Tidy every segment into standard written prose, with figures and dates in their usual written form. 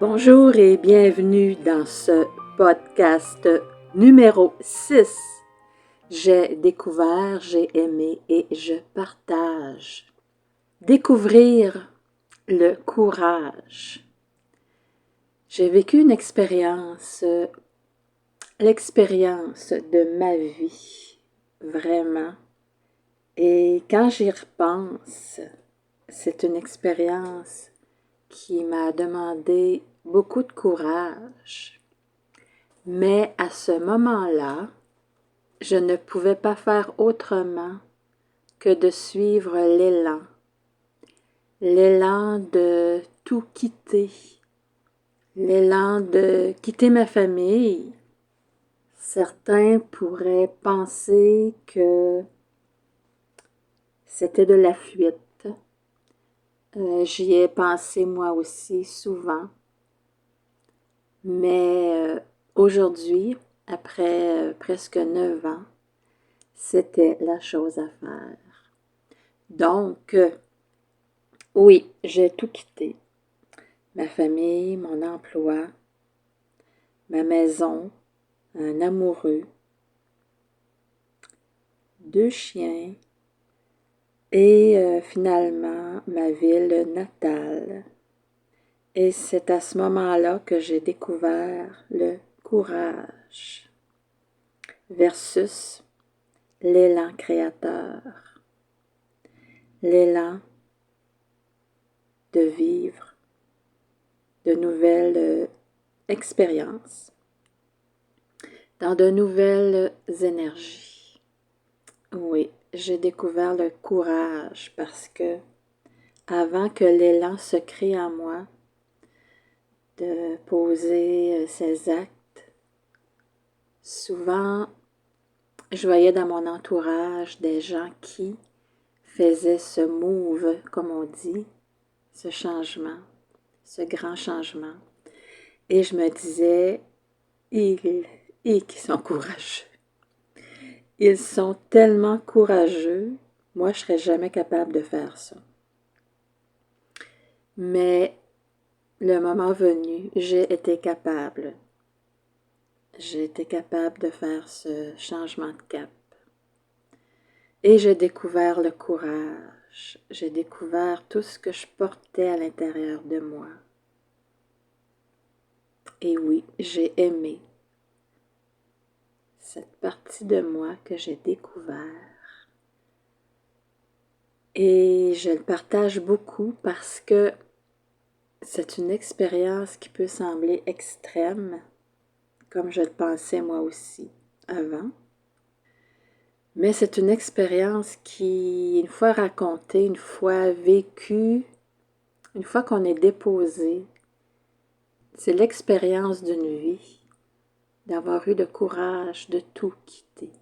Bonjour et bienvenue dans ce podcast numéro 6. J'ai découvert, j'ai aimé et je partage. Découvrir le courage. J'ai vécu une expérience, l'expérience de ma vie, vraiment. Et quand j'y repense, c'est une expérience qui m'a demandé beaucoup de courage. Mais à ce moment-là, je ne pouvais pas faire autrement que de suivre l'élan de tout quitter, l'élan de quitter ma famille. Certains pourraient penser que c'était de la fuite. J'y ai pensé moi aussi souvent. Mais aujourd'hui, après presque 9 ans, c'était la chose à faire. Donc, oui, j'ai tout quitté. Ma famille, mon emploi, ma maison, un amoureux, 2 chiens et finalement ma ville natale. Et c'est à ce moment-là que j'ai découvert le courage versus l'élan créateur, l'élan de vivre de nouvelles expériences, dans de nouvelles énergies. Oui, j'ai découvert le courage parce que avant que l'élan se crée en moi, de poser ses actes, souvent je voyais dans mon entourage des gens qui faisaient ce move, comme on dit, ce changement, ce grand changement. Et je me disais, ils qui sont courageux. Ils sont tellement courageux, moi je serais jamais capable de faire ça. Mais le moment venu, j'ai été capable. J'ai été capable de faire ce changement de cap. Et j'ai découvert le courage. J'ai découvert tout ce que je portais à l'intérieur de moi. Et oui, j'ai aimé cette partie de moi que j'ai découvert. Et je le partage beaucoup parce que c'est une expérience qui peut sembler extrême, comme je le pensais moi aussi avant. Mais c'est une expérience qui, une fois racontée, une fois vécue, une fois qu'on est déposé, c'est l'expérience d'une vie, d'avoir eu le courage de tout quitter.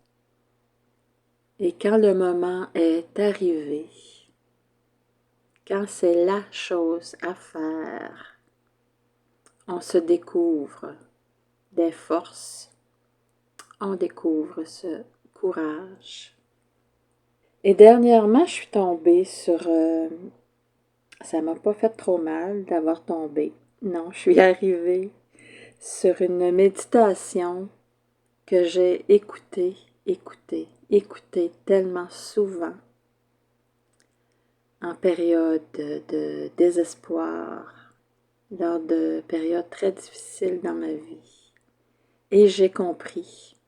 Et quand le moment est arrivé, quand c'est la chose à faire, on se découvre des forces, on découvre ce courage. Et dernièrement, je suis tombée sur... ça m'a pas fait trop mal d'avoir tombé. Non, je suis arrivée sur une méditation que j'ai écoutée tellement souvent en période de désespoir, lors de périodes très difficiles dans ma vie. Et j'ai compris.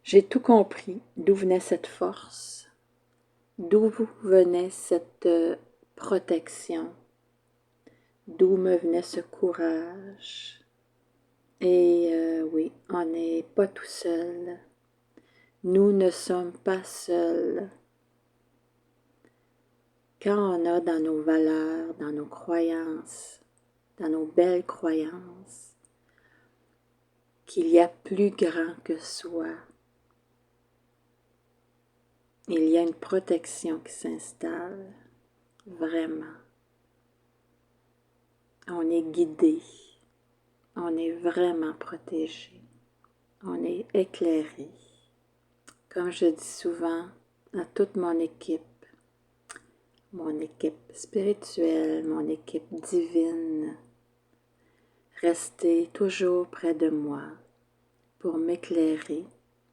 J'ai tout compris d'où venait cette force, d'où venait cette protection, d'où me venait ce courage. Et oui, on n'est pas tout seul. Nous ne sommes pas seuls. Quand on a dans nos valeurs, dans nos croyances, dans nos belles croyances, qu'il y a plus grand que soi, il y a une protection qui s'installe, vraiment. On est guidé, on est vraiment protégé, on est éclairé. Comme je dis souvent à toute mon équipe spirituelle, mon équipe divine, rester toujours près de moi pour m'éclairer,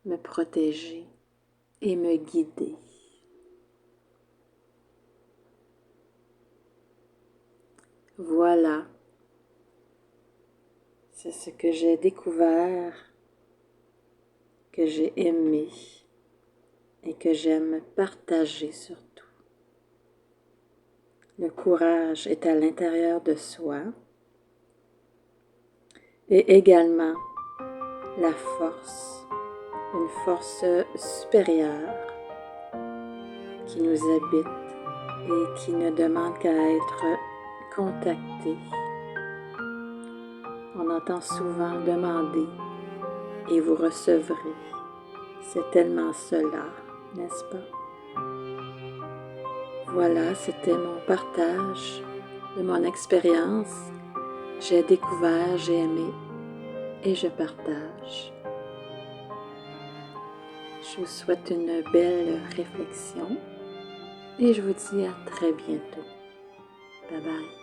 me protéger et me guider. Voilà, c'est ce que j'ai découvert, que j'ai aimé et que j'aime partager surtout. Le courage est à l'intérieur de soi et également la force, une force supérieure qui nous habite et qui ne demande qu'à être contactée. On entend souvent demander et vous recevrez. C'est tellement cela, n'est-ce pas? Voilà, c'était mon partage de mon expérience. J'ai découvert, j'ai aimé et je partage. Je vous souhaite une belle réflexion et je vous dis à très bientôt. Bye bye.